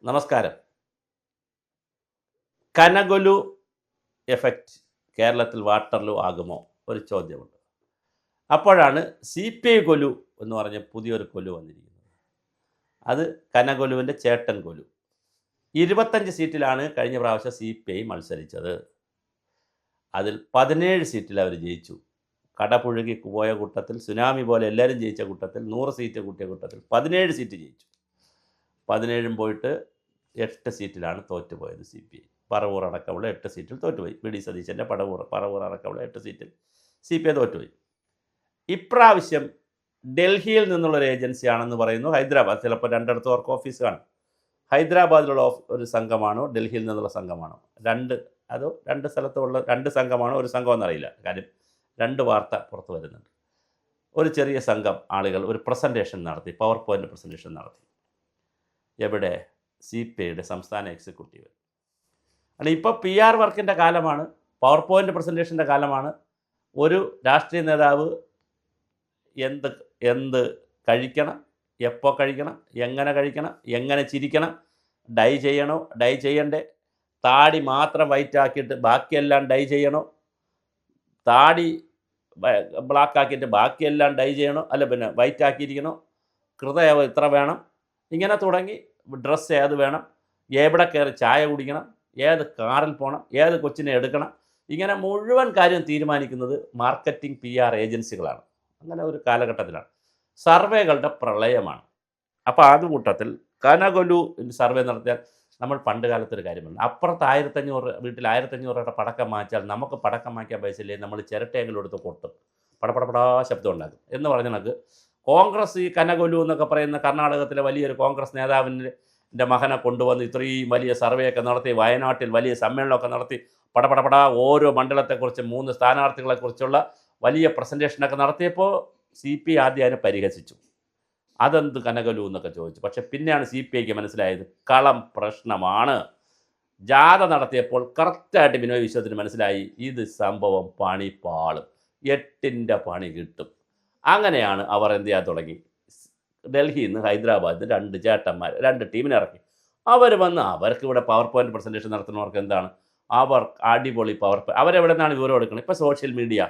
നമസ്കാരം. കനകൊലു എഫക്റ്റ് കേരളത്തിൽ വാട്ടർലൂ ആകുമോ? ഒരു ചോദ്യമുണ്ട്. അപ്പോഴാണ് CPI കൊലു എന്ന് പറഞ്ഞ പുതിയൊരു കൊലു വന്നിരിക്കുന്നത്. അത് കനകൊലുവിൻ്റെ ചേട്ടൻ കൊലു. 25 സീറ്റിലാണ് കഴിഞ്ഞ പ്രാവശ്യം CPI മത്സരിച്ചത്. അതിൽ 17 സീറ്റിൽ അവർ ജയിച്ചു. കടപുഴുകി പോയ കൂട്ടത്തിൽ, സുനാമി പോലെ എല്ലാവരും ജയിച്ച കൂട്ടത്തിൽ, 100 സീറ്റ് കൂട്ടിയ കൂട്ടത്തിൽ 17 സീറ്റ് ജയിച്ചു. 17 പോയിട്ട് 8 സീറ്റിലാണ് തോറ്റുപോയത് CPI. പറവൂർ അടക്കമുള്ള 8 സീറ്റിൽ തോറ്റുപോയി. വി.ഡി. സതീശൻ്റെ പറവൂർ അടക്കമുള്ള 8 സീറ്റിൽ CPI തോറ്റുപോയി. ഇപ്രാവശ്യം ഡൽഹിയിൽ നിന്നുള്ളൊരു ഏജൻസിയാണെന്ന് പറയുന്നു. ഹൈദരാബാദ്, ചിലപ്പോൾ രണ്ടിടത്തും അവർക്ക് ഓഫീസ് കാണും. ഹൈദരാബാദിലുള്ള ഒരു സംഘമാണോ ഡൽഹിയിൽ നിന്നുള്ള സംഘമാണോ, രണ്ട് സ്ഥലത്തുള്ള രണ്ട് സംഘമാണോ ഒരു സംഘം എന്നറിയില്ല. കാര്യം 2 വാർത്ത പുറത്ത് വരുന്നുണ്ട്. ഒരു ചെറിയ സംഘം ആളുകൾ ഒരു പ്രസൻറ്റേഷൻ നടത്തി, പവർ പോയിൻ്റ് പ്രസൻറ്റേഷൻ നടത്തി. എവിടെ? CPIയുടെ സംസ്ഥാന എക്സിക്യൂട്ടീവ്. അല്ല, ഇപ്പോൾ PR വർക്കിൻ്റെ കാലമാണ്, പവർ പോയിൻ്റ് പ്രസൻറ്റേഷൻ്റെ കാലമാണ്. ഒരു രാഷ്ട്രീയ നേതാവ് എന്ത് കഴിക്കണം, എപ്പോൾ കഴിക്കണം, എങ്ങനെ ചിരിക്കണം, ഡൈ ചെയ്യണോ, ഡൈ ചെയ്യണ്ടേ, താടി മാത്രം വൈറ്റ് ആക്കിയിട്ട് ബാക്കിയെല്ലാം ഡൈ ചെയ്യണോ, താടി ബ്ലാക്ക് ആക്കിയിട്ട് ബാക്കിയെല്ലാം ഡൈ ചെയ്യണോ, അല്ല പിന്നെ വൈറ്റ് ആക്കിയിരിക്കണോ, ഹൃദയം ഇത്ര വേണം, ഇങ്ങനെ തുടങ്ങി ഡ്രസ്സ് ഏത് വേണം, എവിടെ കയറി ചായ കുടിക്കണം, ഏത് കാറിൽ പോകണം, ഏത് കൊച്ചിനെ എടുക്കണം, ഇങ്ങനെ മുഴുവൻ കാര്യം തീരുമാനിക്കുന്നത് മാർക്കറ്റിംഗ് PR ഏജൻസികളാണ്. അങ്ങനെ ഒരു കാലഘട്ടത്തിലാണ്. സർവേകളുടെ പ്രളയമാണ്. അപ്പോൾ ആദ്യ കൂട്ടത്തിൽ കനകൊലു സർവേ നടത്തിയാൽ, നമ്മൾ പണ്ട് കാലത്തൊരു കാര്യം പറഞ്ഞു, അപ്പുറത്ത് 1500 വീട്ടിൽ 1500 രൂപയുടെ പടക്കം വാങ്ങിച്ചാൽ നമുക്ക് പടക്കം വാങ്ങിക്കാൻ പൈസയില്ലേ, നമ്മൾ ചിരട്ടയെങ്കിലും എടുത്ത് കൊട്ടും, പടപടപടാ ശബ്ദം ഉണ്ടാക്കും എന്ന് പറഞ്ഞ കണക്ക് കോൺഗ്രസ് ഈ കനകൊലു എന്നൊക്കെ പറയുന്ന കർണാടകത്തിലെ വലിയൊരു കോൺഗ്രസ് നേതാവിൻ്റെ മകനെ കൊണ്ടുവന്ന് ഇത്രയും വലിയ സർവേയൊക്കെ നടത്തി, വയനാട്ടിൽ വലിയ സമ്മേളനമൊക്കെ നടത്തി, പടപടപടാ ഓരോ മണ്ഡലത്തെക്കുറിച്ച് 3 സ്ഥാനാർത്ഥികളെക്കുറിച്ചുള്ള വലിയ പ്രസൻറ്റേഷനൊക്കെ നടത്തിയപ്പോൾ CPI ആദ്യം അതിനെ പരിഹസിച്ചു. അതെന്ത് കനകൊലു എന്നൊക്കെ ചോദിച്ചു. പക്ഷെ പിന്നെയാണ് CPIക്ക് മനസ്സിലായത് കളം പ്രശ്നമാണ്. ജാഥ നടത്തിയപ്പോൾ കറക്റ്റായിട്ട് ബിനോയ് വിശ്വത്തിന് മനസ്സിലായി, ഇത് സംഭവം പണി പാളും, 8ൻ്റെ പണി കിട്ടും. അങ്ങനെയാണ് അവർ എന്ത് ചെയ്യാൻ തുടങ്ങി. ഡൽഹിയിൽ നിന്ന് ഹൈദരാബാദിൽ 2 ചേട്ടന്മാർ 2 ടീമിനെ ഇറക്കി. അവർ വന്ന് അവർക്ക് ഇവിടെ പവർ പോയിൻ്റ് പ്രസൻറ്റേഷൻ നടത്തുന്നവർക്ക് എന്താണ്, അവർ അടിപൊളി അവരെവിടെ നിന്നാണ് വിവരം എടുക്കുന്നത്? ഇപ്പോൾ സോഷ്യൽ മീഡിയ,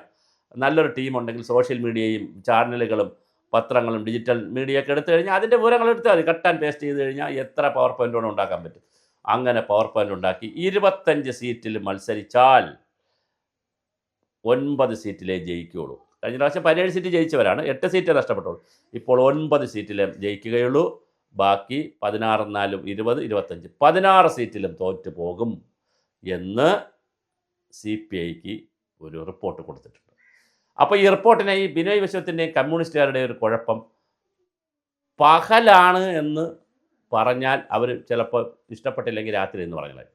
നല്ലൊരു ടീമുണ്ടെങ്കിൽ സോഷ്യൽ മീഡിയയും ചാനലുകളും പത്രങ്ങളും ഡിജിറ്റൽ മീഡിയയൊക്കെ എടുത്തു കഴിഞ്ഞാൽ അതിൻ്റെ വിവരങ്ങൾ എടുത്താൽ മതി. കട്ട് ആൻഡ് പേസ്റ്റ് ചെയ്ത് കഴിഞ്ഞാൽ എത്ര പവർ പോയിൻ്റ് ഉണ്ടാക്കാൻ പറ്റും. അങ്ങനെ പവർ പോയിൻ്റ് ഉണ്ടാക്കി 25 സീറ്റിൽ മത്സരിച്ചാൽ 9 സീറ്റിലേ ജയിക്കുകയുള്ളൂ. കഴിഞ്ഞ പ്രാവശ്യം 17 സീറ്റ് ജയിച്ചവരാണ്, 8 സീറ്റ് നഷ്ടപ്പെട്ടുള്ളൂ. ഇപ്പോൾ 9 സീറ്റിലും ജയിക്കുകയുള്ളൂ. ബാക്കി 16, 4, 20, 25 16 സീറ്റിലും തോറ്റു പോകും എന്ന് CPIക്ക് ഒരു റിപ്പോർട്ട് കൊടുത്തിട്ടുണ്ട്. അപ്പോൾ ഈ റിപ്പോർട്ടിനെ ഈ ബിനോയ് വിശ്വത്തിൻ്റെയും കമ്മ്യൂണിസ്റ്റുകാരുടെയും ഒരു കുഴപ്പം, പകലാണ് എന്ന് പറഞ്ഞാൽ അവർ ചിലപ്പോൾ ഇഷ്ടപ്പെട്ടില്ലെങ്കിൽ രാത്രി എന്ന് പറഞ്ഞാൽ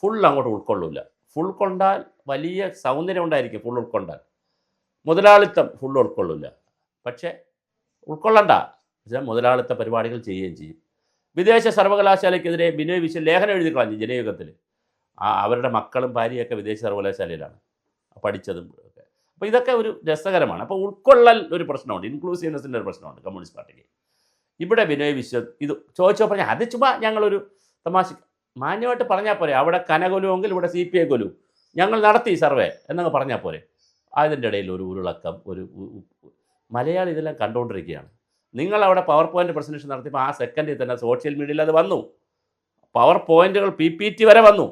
ഫുൾ അങ്ങോട്ട് ഉൾക്കൊള്ളില്ല. ഫുൾ കൊണ്ടാൽ വലിയ സൗന്ദര്യം ഉണ്ടായിരിക്കും, ഫുൾ ഉൾക്കൊണ്ടാൽ മുതലാളിത്തം ഫുൾ ഉൾക്കൊള്ളില്ല. പക്ഷേ ഉൾക്കൊള്ളണ്ട, മുതലാളിത്ത പരിപാടികൾ ചെയ്യുകയും ചെയ്യും. വിദേശ സർവകലാശാലയ്ക്കെതിരെ ബിനോയ് വിശ്വൻ ലേഖനം എഴുതി കളഞ്ഞു ജനയുഗത്തിൽ. അവരുടെ മക്കളും ഭാര്യയൊക്കെ വിദേശ സർവകലാശാലയിലാണ് പഠിച്ചതും ഒക്കെ. അപ്പോൾ ഇതൊക്കെ ഒരു രസകരമാണ്. അപ്പോൾ ഉൾക്കൊള്ളൽ ഒരു പ്രശ്നമുണ്ട്, ഇൻക്ലൂസീവ്നെസ്സിൻ്റെ ഒരു പ്രശ്നമുണ്ട് കമ്മ്യൂണിസ്റ്റ് പാർട്ടിക്ക്. ഇവിടെ ബിനോയ് വിശ്വൻ ഇത് ചോദിച്ചോ പറഞ്ഞാൽ അത് ചുമ്മാ ഞങ്ങളൊരു തമാശ മാന്യമായിട്ട് പറഞ്ഞാൽ പോരെ. അവിടെ കനകൊലുവെങ്കിൽ ഇവിടെ CPI കൊലു, ഞങ്ങൾ നടത്തി സർവേ എന്നങ്ങ് പറഞ്ഞാൽ പോരെ. അതിൻ്റെ ഇടയിൽ ഒരു ഉരുളക്കം, മലയാളി ഇതെല്ലാം കണ്ടുകൊണ്ടിരിക്കുകയാണ്. നിങ്ങളവിടെ പവർ പോയിൻ്റ് പ്രസൻറ്റേഷൻ നടത്തിയപ്പോൾ ആ സെക്കൻഡിൽ തന്നെ സോഷ്യൽ മീഡിയയിൽ അത് വന്നു, പവർ പോയിൻ്റുകൾ PPT വരെ വന്നു.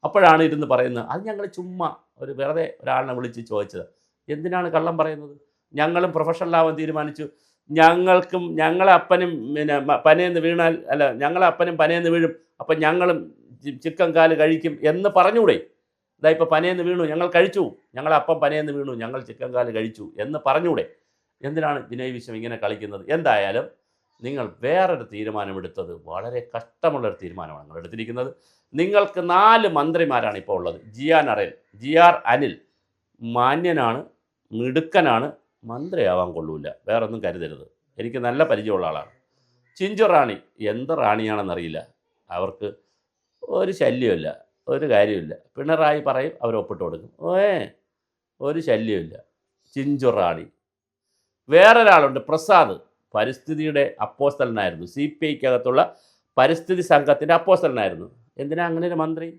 അപ്പോഴാണ് ഇരുന്ന് പറയുന്നത് അത് ഞങ്ങൾ ചുമ്മാ ഒരു വെറുതെ ഒരാളിനെ വിളിച്ച് ചോദിച്ചത്. എന്തിനാണ് കള്ളം പറയുന്നത്? ഞങ്ങളും പ്രൊഫഷണലാവാൻ തീരുമാനിച്ചു, ഞങ്ങളെ അപ്പനും പനയെന്ന് വീണാൽ, അല്ല ഞങ്ങളെ അപ്പനും പനയെന്ന് വീഴും, അപ്പം ഞങ്ങളും ചിക്കൻ കാല് കഴിക്കും എന്ന് പറഞ്ഞൂടെ? ഇതാ ഇപ്പോൾ പനയെന്ന് വീണു, ഞങ്ങൾ കഴിച്ചു, ഞങ്ങളെ അപ്പം പനയെന്ന് വീണു, ഞങ്ങൾ ചിക്കൻ കാല് കഴിച്ചു എന്ന് പറഞ്ഞൂടെ? എന്തിനാണ് ബിനോയ് വിശ്വം ഇങ്ങനെ കളിക്കുന്നത്? എന്തായാലും നിങ്ങൾ വേറൊരു തീരുമാനമെടുത്തത് വളരെ കഷ്ടമുള്ളൊരു തീരുമാനമാണ് നിങ്ങൾ എടുത്തിരിക്കുന്നത്. നിങ്ങൾക്ക് 4 മന്ത്രിമാരാണ് ഇപ്പോൾ ഉള്ളത്. GR അനിൽ മാന്യനാണ്, മിടുക്കനാണ്, മന്ത്രിയാവാൻ കൊള്ളൂല, വേറൊന്നും കരുതരുത്. എനിക്ക് നല്ല പരിചയമുള്ള ആളാണ്. ചിഞ്ചു റാണി എന്ത് റാണിയാണെന്നറിയില്ല, അവർക്ക് ഒരു ശല്യമില്ല, ഒരു കാര്യമില്ല. പിണറായി പറയും, അവർ ഒപ്പിട്ട് കൊടുക്കും. ഒരു ശല്യമില്ല. ചിഞ്ചു റാണി. വേറൊരാളുണ്ട് പ്രസാദ്, പരിസ്ഥിതിയുടെ അപ്പോസ്തലനായിരുന്നു. CPIക്കകത്തുള്ള പരിസ്ഥിതി സംഘത്തിൻ്റെ അപ്പോസ്റ്റലനായിരുന്നു. എന്തിനാ അങ്ങനെ ഒരു മന്ത്രി?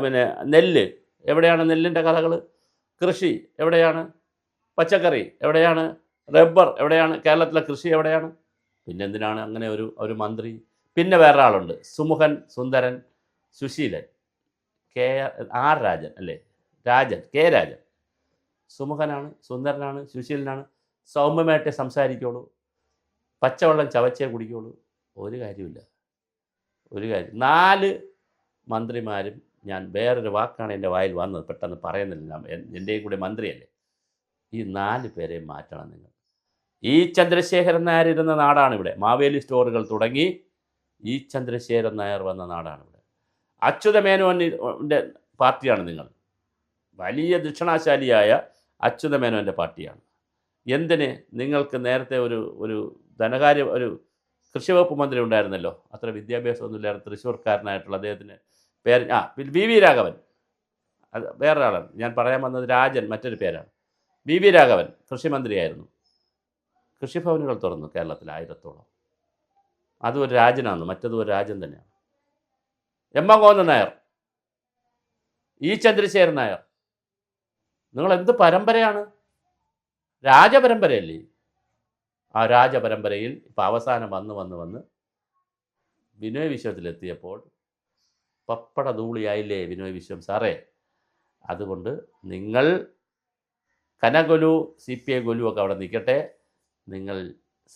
പിന്നെ നെല്ല് എവിടെയാണ്? നെല്ലിൻ്റെ കഥകൾ. കൃഷി എവിടെയാണ്? പച്ചക്കറി എവിടെയാണ്? റബ്ബർ എവിടെയാണ്? കേരളത്തിലെ കൃഷി എവിടെയാണ്? പിന്നെ എന്തിനാണ് അങ്ങനെ ഒരു മന്ത്രി? പിന്നെ വേറെ ആളുണ്ട്, സുമുഖൻ, സുന്ദരൻ, സുശീലൻ, ആർ രാജൻ അല്ലേ? കെ രാജൻ. സുമുഖനാണ്, സുന്ദരനാണ്, സുശീലനാണ്, സൗമ്യമായിട്ടേ സംസാരിക്കുള്ളൂ, പച്ചവെള്ളം ചവച്ചേ കുടിക്കുള്ളൂ. ഒരു കാര്യമില്ല. 4 മന്ത്രിമാരും, ഞാൻ വേറൊരു വാക്കാണ് എൻ്റെ വായിൽ വന്നത്, പെട്ടെന്ന് പറയുന്നില്ല, എൻ്റെയും കൂടെ മന്ത്രിയല്ലേ. ഈ 4 പേരെ മാറ്റണം നിങ്ങൾ. ഇ ചന്ദ്രശേഖരൻ നായർ ഇരുന്ന നാടാണിവിടെ. മാവേലി സ്റ്റോറുകൾ തുടങ്ങി ഇ ചന്ദ്രശേഖരൻ നായർ വന്ന നാടാണിവിടെ. അച്യുതമേനോൻ്റെ പാർട്ടിയാണ് നിങ്ങൾ. വലിയ ദക്ഷിണാശാലിയായ അച്യുതമേനോൻ്റെ പാർട്ടിയാണ്. എന്തിന്? നിങ്ങൾക്ക് നേരത്തെ ഒരു ധനകാര്യ കൃഷി വകുപ്പ് മന്ത്രി ഉണ്ടായിരുന്നല്ലോ, അത്ര വിദ്യാഭ്യാസമൊന്നുമില്ലായിരുന്നു, തൃശ്ശൂർക്കാരനായിട്ടുള്ള അദ്ദേഹത്തിന് പേര് വി രാഘവൻ. അത് വേറൊരാളാണ്. ഞാൻ പറയാൻ വന്നത് രാജൻ മറ്റൊരു പേരാണ്. വി രാഘവൻ കൃഷിമന്ത്രിയായിരുന്നു. കൃഷിഭവനുകൾ തുറന്നു കേരളത്തിൽ 1000-ഓളം. അതും ഒരു രാജനാണ്, മറ്റതും ഒരു രാജൻ തന്നെയാണ്. M Govindan Nair, E Chandrasekharan Nair. നിങ്ങൾ എന്ത് പരമ്പരയാണ്? രാജപരമ്പരയല്ലേ? ആ രാജപരമ്പരയിൽ ഇപ്പം അവസാനം വന്ന് ബിനോയ് വിശ്വത്തിലെത്തിയപ്പോൾ പപ്പട ധൂളിയായില്ലേ ബിനോയ് വിശ്വം സാറേ? അതുകൊണ്ട് നിങ്ങൾ കനകൊലു, CPI കൊലു ഒക്കെ അവിടെ നിൽക്കട്ടെ. നിങ്ങൾ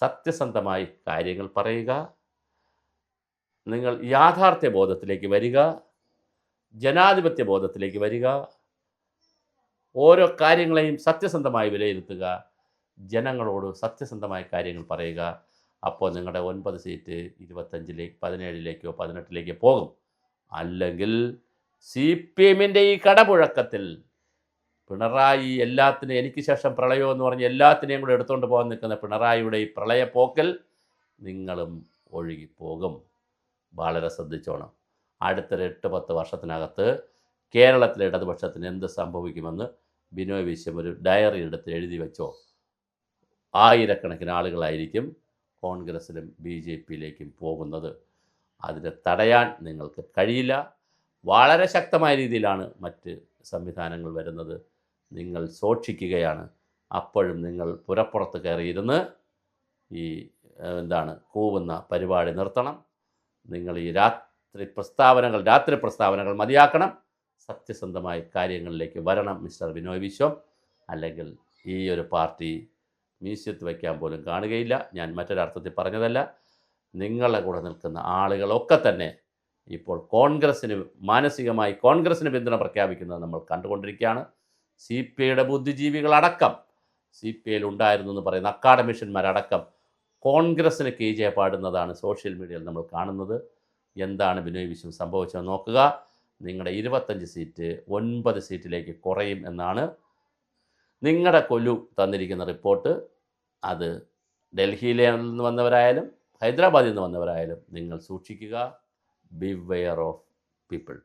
സത്യസന്ധമായി കാര്യങ്ങൾ പറയുക. നിങ്ങൾ യാഥാർത്ഥ്യ ബോധത്തിലേക്ക് വരിക, ജനാധിപത്യ ബോധത്തിലേക്ക് വരിക. ഓരോ കാര്യങ്ങളെയും സത്യസന്ധമായി വിലയിരുത്തുക, ജനങ്ങളോട് സത്യസന്ധമായ കാര്യങ്ങൾ പറയുക. അപ്പോൾ നിങ്ങളുടെ 9 സീറ്റ് 25-ലേക്ക് 17-ലേക്കോ 18-ലേക്കോ പോകും. അല്ലെങ്കിൽ CPMൻ്റെ ഈ കടപുഴക്കത്തിൽ പിണറായി എല്ലാത്തിനും എനിക്ക് ശേഷം പ്രളയം എന്ന് പറഞ്ഞ് എല്ലാത്തിനെയും കൂടെ എടുത്തുകൊണ്ട് പോകാൻ നിൽക്കുന്ന പിണറായിയുടെ ഈ പ്രളയപ്പോക്കൽ നിങ്ങളും ഒഴുകിപ്പോകും. വളരെ ശ്രദ്ധിച്ചോണം. അടുത്തൊരു 8-10 വർഷത്തിനകത്ത് കേരളത്തിലെ ഇടതുപക്ഷത്തിന് എന്ത് സംഭവിക്കുമെന്ന് ബിനോയ് വിശ്വം ഒരു ഡയറി എടുത്ത് എഴുതി വെച്ചോ. ആയിരക്കണക്കിന് ആളുകളായിരിക്കും കോൺഗ്രസ്സിലും BJPയിലേക്കും പോകുന്നത്. അതിനെ തടയാൻ നിങ്ങൾക്ക് കഴിയില്ല. വളരെ ശക്തമായ രീതിയിലാണ് മറ്റ് സംവിധാനങ്ങൾ വരുന്നത്. നിങ്ങൾ സൂക്ഷിക്കുകയാണ്. അപ്പോഴും നിങ്ങൾ പുരപ്പുറത്ത് കയറിയിരുന്ന് ഈ കൂവുന്ന പരിപാടി നിർത്തണം. നിങ്ങൾ ഈ രാത്രി പ്രസ്താവനകൾ മതിയാക്കണം. സത്യസന്ധമായ കാര്യങ്ങളിലേക്ക് വരണം മിസ്റ്റർ ബിനോയ് വിശ്വം. അല്ലെങ്കിൽ ഈ ഒരു പാർട്ടി മ്യൂസിയത്തിൽ വയ്ക്കാൻ പോലും കാണുകയില്ല. ഞാൻ മറ്റൊരർത്ഥത്തിൽ പറഞ്ഞതല്ല. നിങ്ങളെ കൂടെ നിൽക്കുന്ന ആളുകളൊക്കെ തന്നെ ഇപ്പോൾ മാനസികമായി കോൺഗ്രസ്സിന് പിന്തുണ പ്രഖ്യാപിക്കുന്നത് നമ്മൾ കണ്ടുകൊണ്ടിരിക്കുകയാണ്. CPIയുടെ ബുദ്ധിജീവികളടക്കം, CPIയിൽ ഉണ്ടായിരുന്നു എന്ന് പറയുന്ന അക്കാഡമിഷ്യന്മാരടക്കം കോൺഗ്രസ്സിന് കീജെ പാടുന്നതാണ് സോഷ്യൽ മീഡിയയിൽ നമ്മൾ കാണുന്നത്. എന്താണ് ബിനോയ് വിശ്വം സംഭവിച്ചതെന്ന് നോക്കുക. നിങ്ങളുടെ 25 സീറ്റ് 9 സീറ്റിലേക്ക് കുറയും എന്നാണ് നിങ്ങളുടെ കൊല്ലു തന്നിരിക്കുന്ന റിപ്പോർട്ട്. അത് ഡൽഹിയിൽ നിന്ന് വന്നവരായാലും ഹൈദരാബാദിൽ നിന്ന് വന്നവരായാലും നിങ്ങൾ സൂക്ഷിക്കുക. Beware of people.